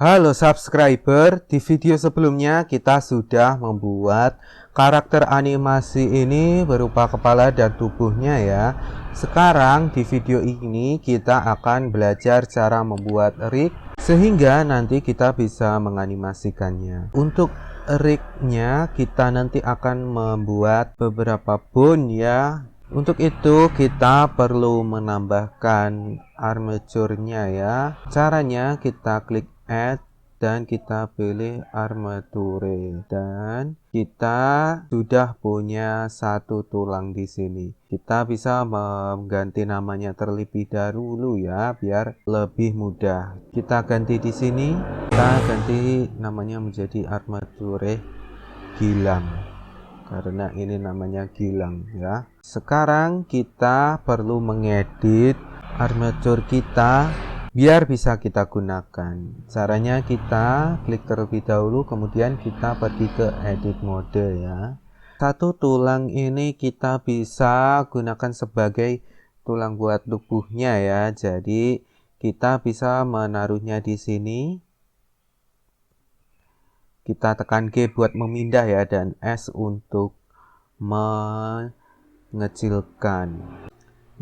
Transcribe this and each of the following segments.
Halo subscriber, di video sebelumnya kita sudah membuat karakter animasi ini berupa kepala dan tubuhnya ya. Sekarang di video ini kita akan belajar cara membuat rig sehingga nanti kita bisa menganimasikannya. Untuk rignya kita nanti akan membuat beberapa bone ya. Untuk itu kita perlu menambahkan armature-nya ya. Caranya kita klik add dan kita pilih armature dan kita sudah punya satu tulang di sini. Kita bisa mengganti namanya terlebih dahulu ya biar lebih mudah. Kita ganti di sini. Kita ganti namanya menjadi armature Gilang. Karena ini namanya Gilang ya. Sekarang kita perlu mengedit armature kita biar bisa kita gunakan. Caranya kita klik terlebih dahulu, kemudian kita pergi ke edit mode ya. Satu tulang ini kita bisa gunakan sebagai tulang buat tubuhnya ya. Jadi kita bisa menaruhnya di sini. Kita tekan G buat memindah ya, dan S untuk mengecilkan.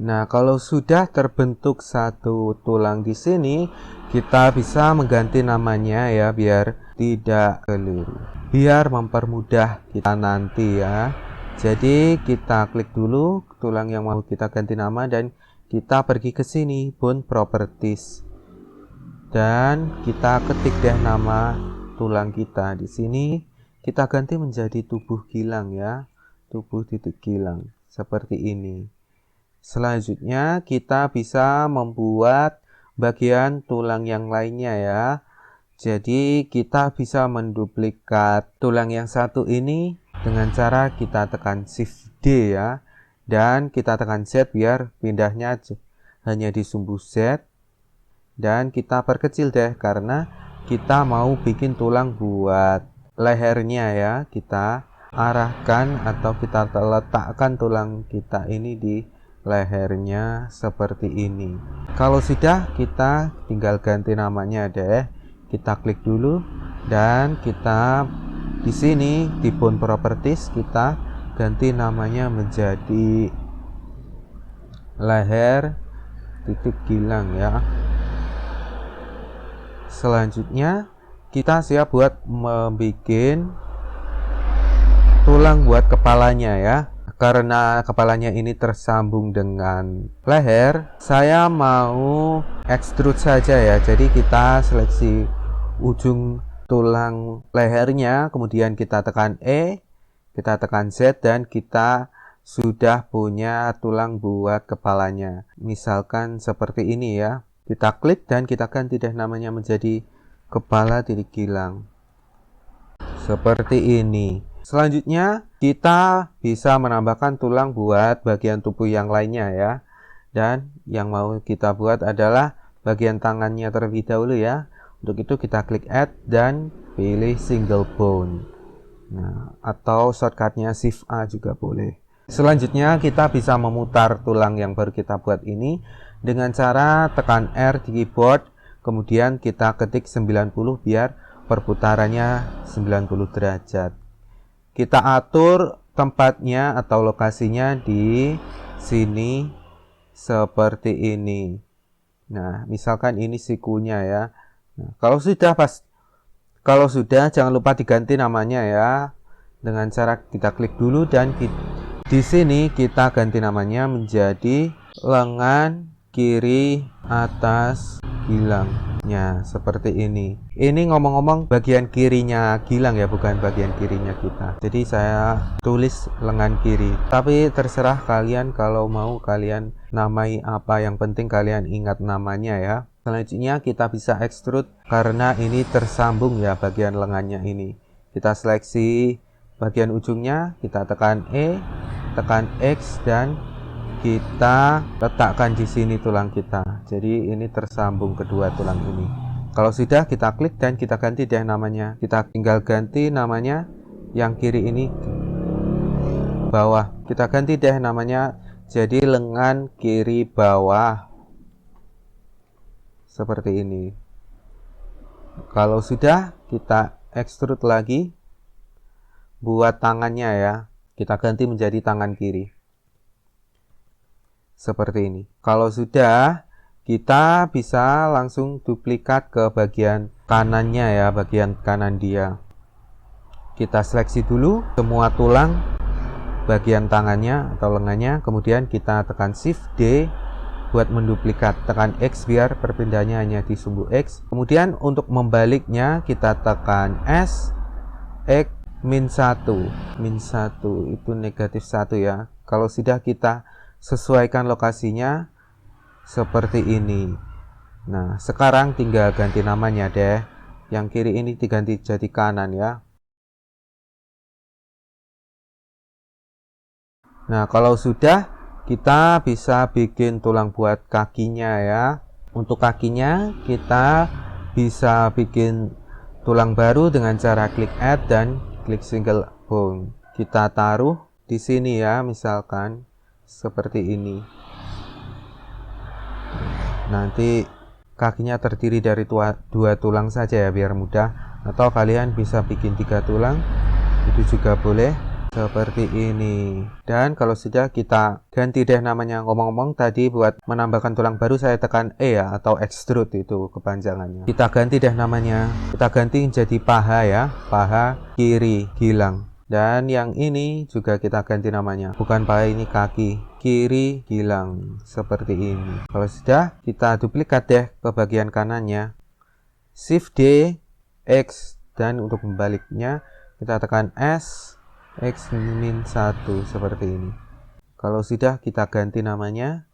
Nah, kalau sudah terbentuk satu tulang di sini, kita bisa mengganti namanya ya biar tidak keliru. Biar mempermudah kita nanti ya. Jadi kita klik dulu tulang yang mau kita ganti nama dan kita pergi ke sini, Bone Properties. Dan kita ketik deh nama tulang kita di sini, kita ganti menjadi tubuh Gilang ya, tubuh titik Gilang seperti ini. Selanjutnya kita bisa membuat bagian tulang yang lainnya ya. Jadi kita bisa menduplikat tulang yang satu ini dengan cara kita tekan Shift D ya, dan kita tekan Z biar pindahnya hanya di sumbu Z, dan kita perkecil deh karena kita mau bikin tulang buat lehernya ya. Kita arahkan atau kita letakkan tulang kita ini di lehernya seperti ini. Kalau sudah, kita tinggal ganti namanya deh. Kita klik dulu dan kita di sini di Bone Properties kita ganti namanya menjadi leher titik Gilang ya. Selanjutnya kita siap buat membuat tulang buat kepalanya ya. Karena kepalanya ini tersambung dengan leher, saya mau extrude saja ya. Jadi kita seleksi ujung tulang lehernya, kemudian kita tekan E, kita tekan Z, dan kita sudah punya tulang buat kepalanya. Misalkan seperti ini ya. Kita klik dan kita ganti deh namanya menjadi kepala titik Gilang. Seperti ini. Selanjutnya kita bisa menambahkan tulang buat bagian tubuh yang lainnya ya. Dan yang mau kita buat adalah bagian tangannya terlebih dahulu ya. Untuk itu kita klik add dan pilih single bone. Nah, atau shortcutnya Shift A juga boleh. Selanjutnya kita bisa memutar tulang yang baru kita buat ini dengan cara tekan R di keyboard, kemudian kita ketik 90 biar perputarannya 90 derajat. Kita atur tempatnya atau lokasinya di sini seperti ini. Nah, misalkan ini sikunya ya. Nah, kalau sudah jangan lupa diganti namanya ya. Dengan cara kita klik dulu dan di sini kita ganti namanya menjadi lengan kiri atas Gilangnya seperti ini. Ini ngomong-ngomong bagian kirinya Gilang ya, bukan bagian kirinya kita. Jadi saya tulis lengan kiri. Tapi terserah kalian kalau mau kalian namai apa, yang penting kalian ingat namanya ya. Selanjutnya kita bisa extrude karena ini tersambung ya bagian lengannya ini. Kita seleksi bagian ujungnya, kita tekan E, tekan X, dan kita letakkan di sini tulang kita. Jadi ini tersambung kedua tulang ini. Kalau sudah, kita klik dan kita ganti deh namanya. Kita tinggal ganti namanya yang kiri ini bawah. Kita ganti deh namanya jadi lengan kiri bawah. Seperti ini. Kalau sudah, kita extrude lagi. Buat tangannya ya, kita ganti menjadi tangan kiri. Seperti ini. Kalau sudah, kita bisa langsung duplikat ke bagian kanannya ya, bagian kanan dia. Kita seleksi dulu semua tulang bagian tangannya atau lengannya, kemudian kita tekan Shift D buat menduplikat, tekan X biar perpindahannya hanya di sumbu X. Kemudian untuk membaliknya kita tekan S, X, -1 itu negatif 1 ya. Kalau sudah, kita sesuaikan lokasinya seperti ini. Nah, sekarang tinggal ganti namanya deh. Yang kiri ini diganti jadi kanan ya. Nah, kalau sudah, kita bisa bikin tulang buat kakinya ya. Untuk kakinya kita bisa bikin tulang baru dengan cara klik add dan klik single bone. Kita taruh di sini ya, misalkan seperti ini. Nanti kakinya terdiri dari dua tulang saja ya, biar mudah. Atau kalian bisa bikin 3 tulang, itu juga boleh. Seperti ini. Dan kalau sudah, kita ganti deh namanya. Ngomong-ngomong tadi buat menambahkan tulang baru saya tekan E ya, atau extrude itu kepanjangannya. Kita ganti deh namanya. Kita ganti jadi paha ya, paha kiri gilang. Dan yang ini juga kita ganti namanya. Bukan paha, ini kaki kiri gilang. Seperti ini. Kalau sudah, kita duplikat deh ke bagian kanannya. Shift D, X, dan untuk membaliknya kita tekan S, X-1 seperti ini. Kalau sudah, kita ganti namanya.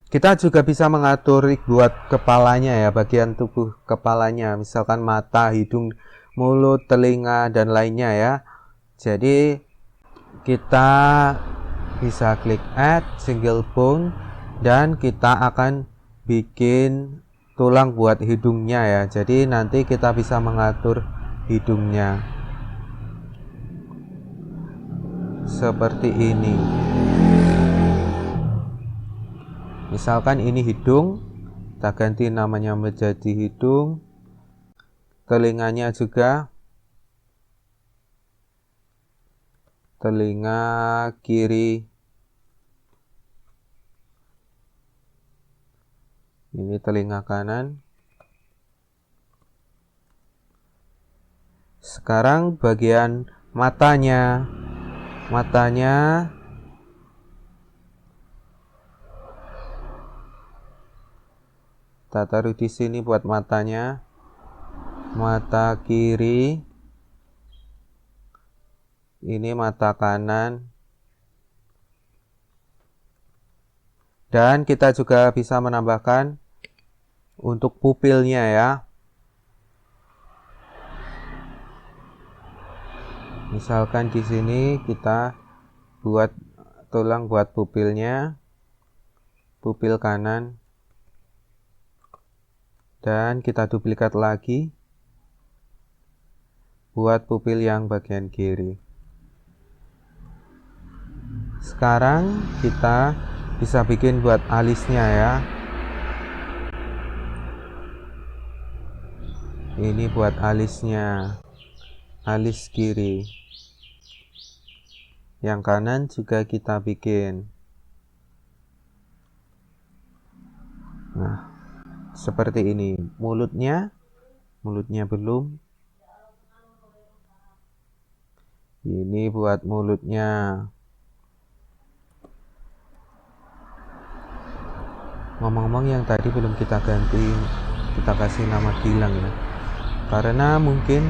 Kita juga bisa mengatur buat kepalanya ya, bagian tubuh kepalanya, misalkan mata, hidung, mulut, telinga, dan lainnya ya. Jadi kita bisa klik add single bone dan kita akan bikin tulang buat hidungnya ya. Jadi nanti kita bisa mengatur hidungnya seperti ini. Misalkan ini hidung, kita ganti namanya menjadi hidung. Telinganya juga telinga kiri. Ini telinga kanan. Sekarang bagian matanya. Matanya kita taruh di sini buat matanya. Mata kiri. Ini mata kanan. Dan kita juga bisa menambahkan untuk pupilnya ya. Misalkan di sini kita buat tulang buat pupilnya, pupil kanan, dan kita duplikat lagi buat pupil yang bagian kiri. Sekarang kita bisa bikin buat alisnya ya. Ini buat alisnya, alis kiri. Yang kanan juga kita bikin. Nah, seperti ini. Mulutnya belum. Ini buat mulutnya. Ngomong-ngomong, yang tadi belum kita ganti, kita kasih nama Gilang ya. Karena mungkin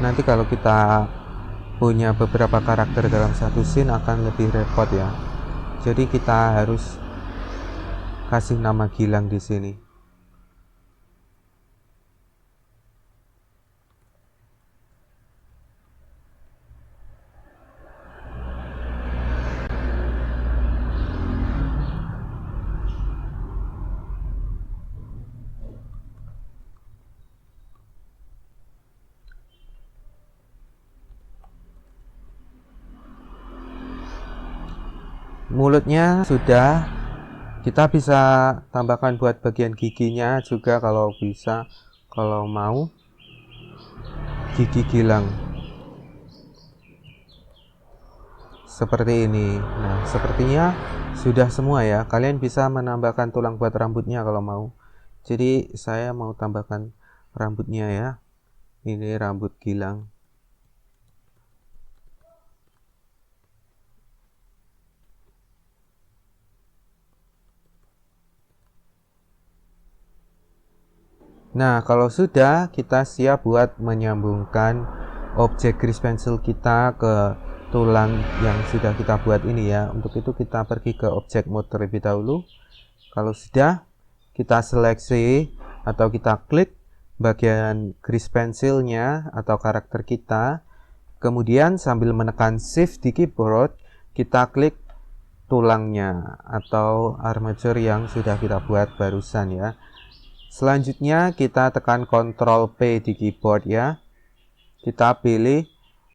nanti kalau kita punya beberapa karakter dalam satu scene akan lebih repot ya. Jadi kita harus kasih nama Gilang di sini. Mulutnya sudah, Kita bisa tambahkan buat bagian giginya juga kalau bisa, kalau mau gigi gilang seperti ini. Nah, sepertinya sudah semua ya. Kalian bisa menambahkan tulang buat rambutnya kalau mau. Jadi saya mau tambahkan rambutnya ya. Ini rambut gilang. Nah, kalau sudah, kita siap buat menyambungkan objek grease pencil kita ke tulang yang sudah kita buat ini ya. Untuk itu kita pergi ke objek mode terlebih dahulu. Kalau sudah, kita seleksi atau kita klik bagian grease pensilnya atau karakter kita. Kemudian sambil menekan shift di keyboard, kita klik tulangnya atau armature yang sudah kita buat barusan ya. Selanjutnya kita tekan Ctrl P di keyboard ya. Kita pilih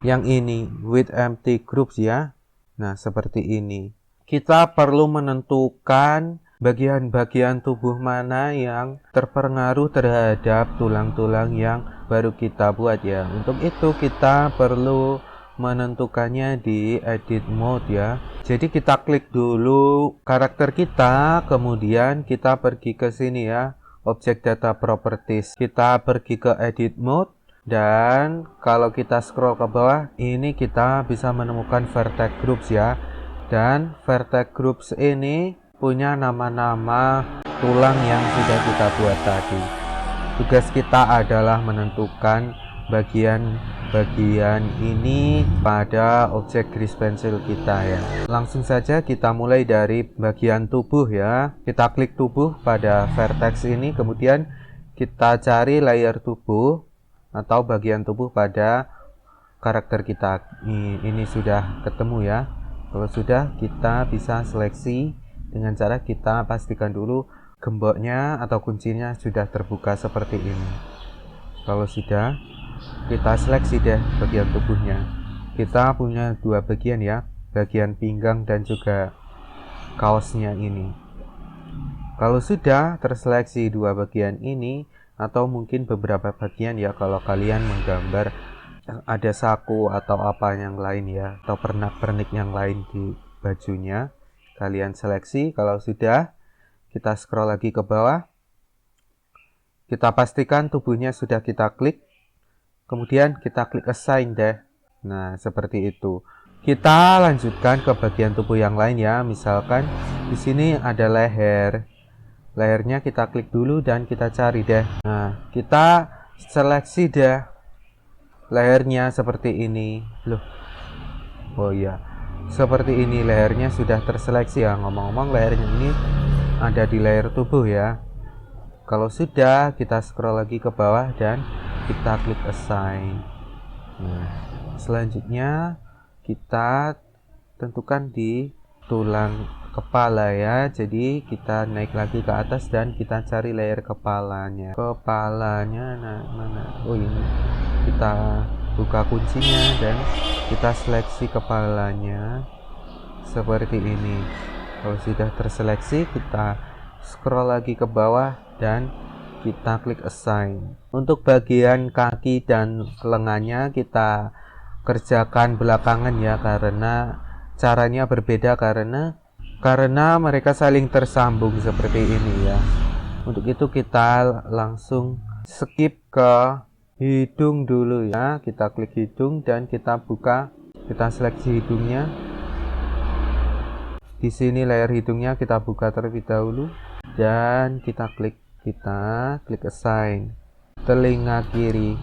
yang ini, with empty groups ya. Nah, seperti ini. Kita perlu menentukan bagian-bagian tubuh mana yang terpengaruh terhadap tulang-tulang yang baru kita buat ya. Untuk itu kita perlu menentukannya di edit mode ya. Jadi kita klik dulu karakter kita, kemudian kita pergi ke sini ya. Object Data Properties, kita pergi ke Edit Mode, dan kalau kita scroll ke bawah, ini kita bisa menemukan Vertex Groups ya. Dan Vertex Groups ini punya nama-nama tulang yang sudah kita buat tadi. Tugas kita adalah menentukan bagian ini pada objek grease pencil kita ya. Langsung saja kita mulai dari bagian tubuh ya. Kita klik tubuh pada vertex ini, kemudian kita cari layer tubuh atau bagian tubuh pada karakter kita. Ini sudah ketemu ya. Kalau sudah, kita bisa seleksi dengan cara kita pastikan dulu gemboknya atau kuncinya sudah terbuka seperti ini. Kalau sudah, kita seleksi deh bagian tubuhnya. Kita punya dua bagian ya, bagian pinggang dan juga kaosnya ini. Kalau sudah terseleksi dua bagian ini, atau mungkin beberapa bagian ya, kalau kalian menggambar ada saku atau apa yang lain ya, atau pernak-pernik yang lain di bajunya, kalian seleksi. Kalau sudah, kita scroll lagi ke bawah. Kita pastikan tubuhnya sudah kita klik. Kemudian kita klik assign deh. Nah, seperti itu. Kita lanjutkan ke bagian tubuh yang lain ya. Misalkan di sini ada leher. Lehernya kita klik dulu dan kita cari deh. Nah, kita seleksi deh lehernya seperti ini. Loh. Oh iya. Seperti ini lehernya sudah terseleksi ya. Ngomong-ngomong, lehernya ini ada di layer tubuh ya. Kalau sudah, kita scroll lagi ke bawah dan kita klik assign. Nah, selanjutnya kita tentukan di tulang kepala ya. Jadi kita naik lagi ke atas dan kita cari layer kepalanya. Kepalanya mana? Oh, ini. Kita buka kuncinya dan kita seleksi kepalanya seperti ini. Kalau sudah terseleksi, kita scroll lagi ke bawah dan kita klik assign. Untuk bagian kaki dan lengannya kita kerjakan belakangan ya, karena caranya berbeda karena mereka saling tersambung seperti ini ya. Untuk itu kita langsung skip ke hidung dulu ya. Kita klik hidung dan kita buka, kita seleksi hidungnya. Di sini layer hidungnya kita buka terlebih dahulu dan kita klik assign. Telinga kiri.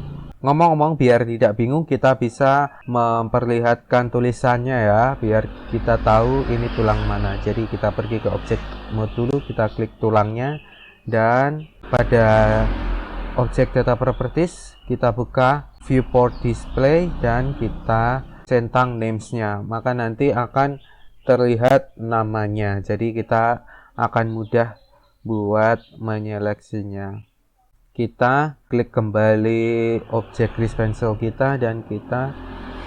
Ngomong-ngomong, biar tidak bingung, kita bisa memperlihatkan tulisannya ya, biar kita tahu ini tulang mana. Jadi kita pergi ke objek mode dulu, kita klik tulangnya, dan pada objek data properties kita buka viewport display dan kita centang names-nya. Maka nanti akan terlihat namanya. Jadi kita akan mudah buat menyeleksinya. Kita klik kembali objek grease pencil kita dan kita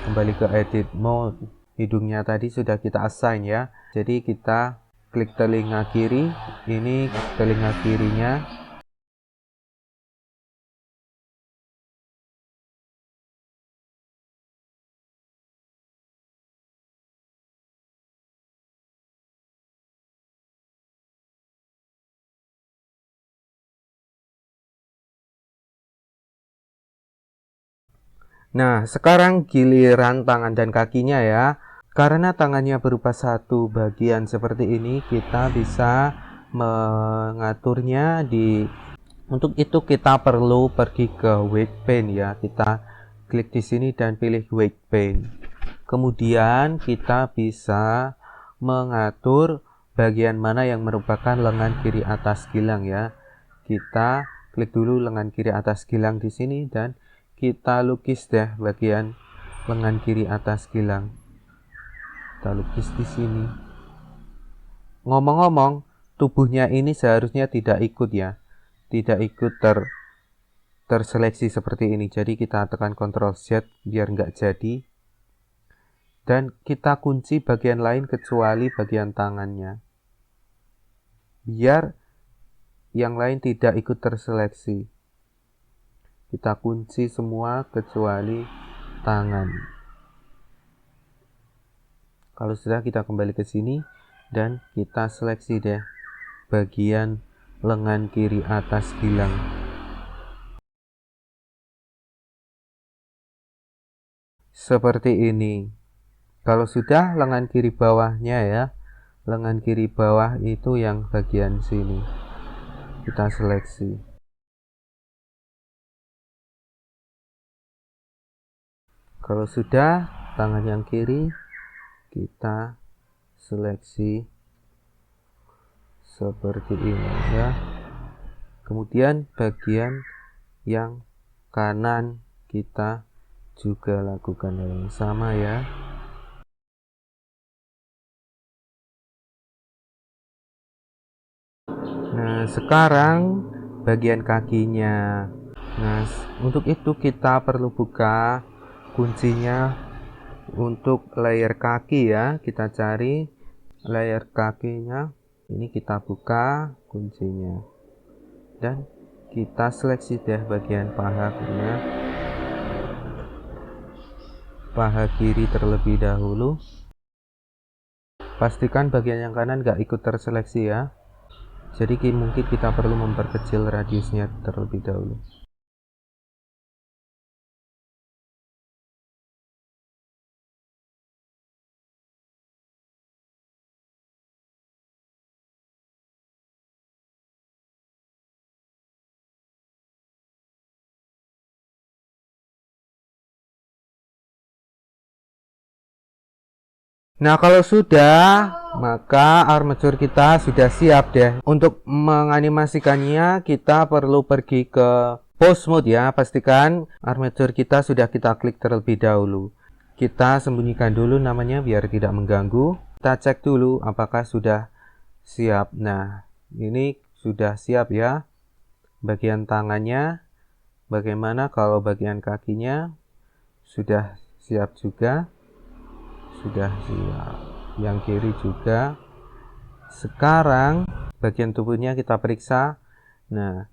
kembali ke edit mode. Hidungnya tadi sudah kita assign ya. Jadi kita klik telinga kiri, ini telinga kirinya. Nah, sekarang giliran tangan dan kakinya ya. Karena tangannya berupa satu bagian seperti ini, kita bisa mengaturnya untuk itu kita perlu pergi ke weight paint ya. Kita klik di sini dan pilih weight paint. Kemudian kita bisa mengatur bagian mana yang merupakan lengan kiri atas gilang ya. Kita klik dulu lengan kiri atas gilang di sini dan kita lukis deh bagian lengan kiri atas gilang. Kita lukis di sini. Ngomong-ngomong, tubuhnya ini seharusnya tidak ikut ya. Tidak ikut terseleksi seperti ini. Jadi kita tekan Ctrl Z biar nggak jadi. Dan kita kunci bagian lain kecuali bagian tangannya. Biar yang lain tidak ikut terseleksi. Kita kunci semua kecuali tangan. Kalau sudah, kita kembali ke sini dan kita seleksi deh bagian lengan kiri atas gilang. Seperti ini. Kalau sudah, lengan kiri bawahnya ya. Lengan kiri bawah itu yang bagian sini. Kita seleksi. Kalau sudah, tangan yang kiri kita seleksi seperti ini ya. Kemudian bagian yang kanan kita juga lakukan hal yang sama ya. Nah, sekarang bagian kakinya. Nah, untuk itu kita perlu buka kuncinya untuk layer kaki ya. Kita cari layer kakinya. Ini kita buka kuncinya. Dan kita seleksi deh bagian pahanya. Paha kiri terlebih dahulu. Pastikan bagian yang kanan nggak ikut terseleksi ya. Jadi mungkin kita perlu memperkecil radiusnya terlebih dahulu. Nah, kalau sudah, maka armature kita sudah siap deh. Untuk menganimasikannya, kita perlu pergi ke pose mode ya. Pastikan armature kita sudah kita klik terlebih dahulu. Kita sembunyikan dulu namanya biar tidak mengganggu. Kita cek dulu apakah sudah siap. Nah, ini sudah siap ya. Bagian tangannya, bagaimana kalau bagian kakinya sudah siap juga. Sudah siap, yang kiri juga. Sekarang bagian tubuhnya kita periksa. Nah,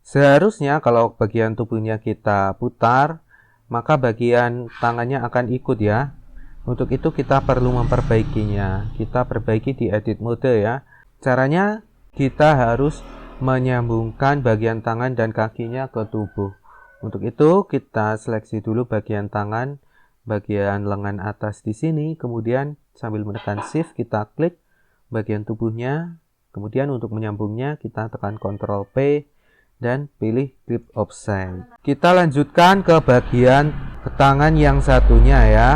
seharusnya kalau bagian tubuhnya kita putar, maka bagian tangannya akan ikut ya. Untuk itu kita perlu memperbaikinya. Kita perbaiki di edit mode ya. Caranya kita harus menyambungkan bagian tangan dan kakinya ke tubuh. Untuk itu kita seleksi dulu bagian tangan, bagian lengan atas di sini, kemudian sambil menekan shift kita klik bagian tubuhnya, kemudian untuk menyambungnya kita tekan Ctrl P dan pilih grip offset. Kita lanjutkan ke bagian tangan yang satunya ya,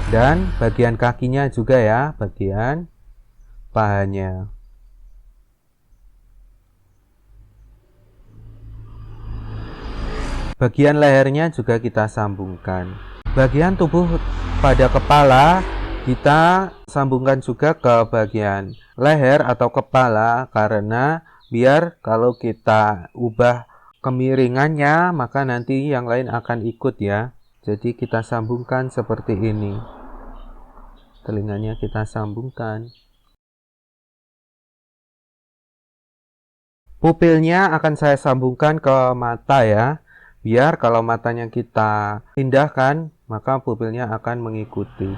dan bagian kakinya juga ya, bagian pahanya. Bagian lehernya juga kita sambungkan. Bagian tubuh pada kepala kita sambungkan juga ke bagian leher atau kepala, karena biar kalau kita ubah kemiringannya maka nanti yang lain akan ikut ya. Jadi kita sambungkan seperti ini. telinganya kita sambungkan. Pupilnya akan saya sambungkan ke mata ya, biar kalau matanya kita pindahkan, maka pupilnya akan mengikuti.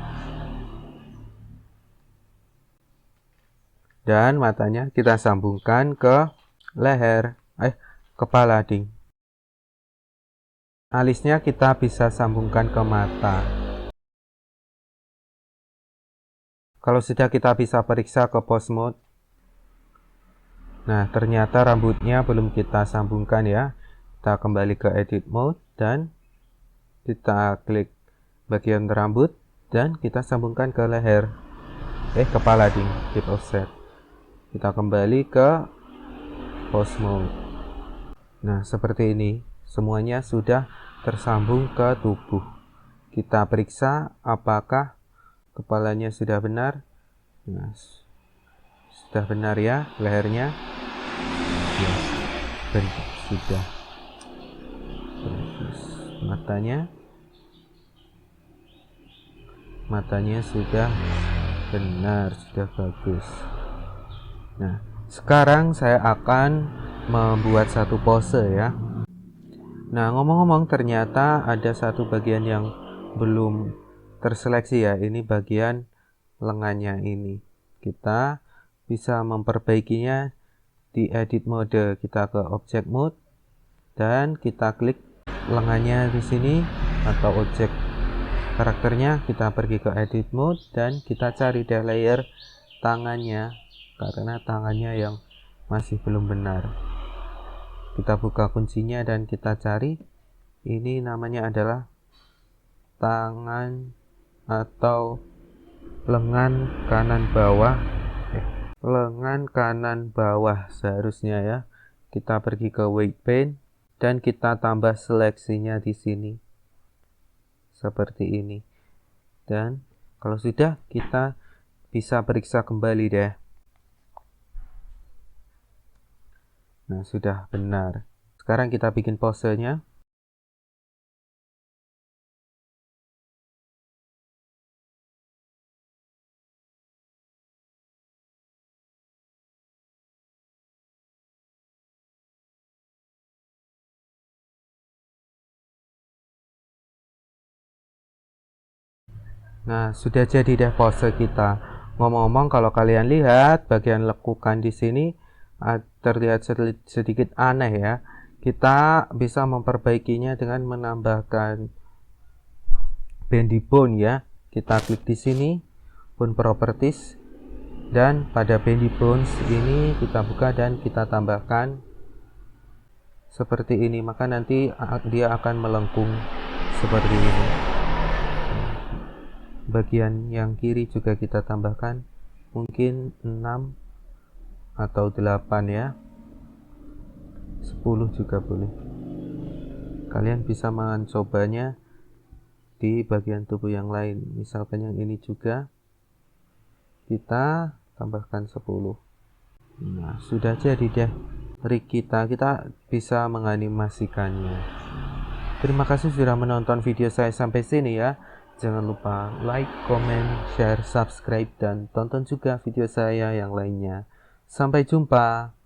Dan matanya kita sambungkan ke leher, kepala ding. Alisnya kita bisa sambungkan ke mata. Kalau sudah, kita bisa periksa ke pose mode. Nah, ternyata rambutnya belum kita sambungkan ya. Kita kembali ke edit mode dan kita klik bagian rambut dan kita sambungkan ke leher. Kepala ding, keep offset. Kita kembali ke pose mode. Nah, seperti ini. Semuanya sudah tersambung ke tubuh. Kita periksa apakah kepalanya sudah benar. Nah, sudah benar ya lehernya. Ya, benar, sudah. Bagus. Matanya sudah benar, sudah bagus. Nah, sekarang saya akan membuat satu pose ya. Nah, ngomong-ngomong, ternyata ada satu bagian yang belum terseleksi ya. Ini bagian lengannya ini. Kita bisa memperbaikinya di edit mode. Kita ke object mode dan kita klik lengannya di sini atau objek karakternya. Kita pergi ke edit mode dan kita cari deh layer tangannya, karena tangannya yang masih belum benar. Kita buka kuncinya dan kita cari. Ini namanya adalah tangan atau lengan kanan bawah. Lengan kanan bawah seharusnya ya. Kita pergi ke weight paint dan kita tambah seleksinya di sini. Seperti ini. Dan kalau sudah, kita bisa periksa kembali deh. Nah, sudah benar. Sekarang kita bikin posenya. Nah, sudah jadi deh pose kita. Ngomong-ngomong, kalau kalian lihat bagian lekukan di sini terlihat sedikit aneh ya. Kita bisa memperbaikinya dengan menambahkan bendy bone ya. Kita klik di sini, bone properties, dan pada bendy bones ini kita buka dan kita tambahkan seperti ini. Maka nanti dia akan melengkung seperti ini. Bagian yang kiri juga kita tambahkan mungkin 6 atau 8 ya, 10 juga boleh. Kalian bisa mencobanya di bagian tubuh yang lain, misalkan yang ini juga kita tambahkan 10. Nah, sudah jadi deh rig kita bisa menganimasikannya. Terima kasih sudah menonton video saya sampai sini ya. Jangan lupa like, comment, share, subscribe, dan tonton juga video saya yang lainnya. Sampai jumpa.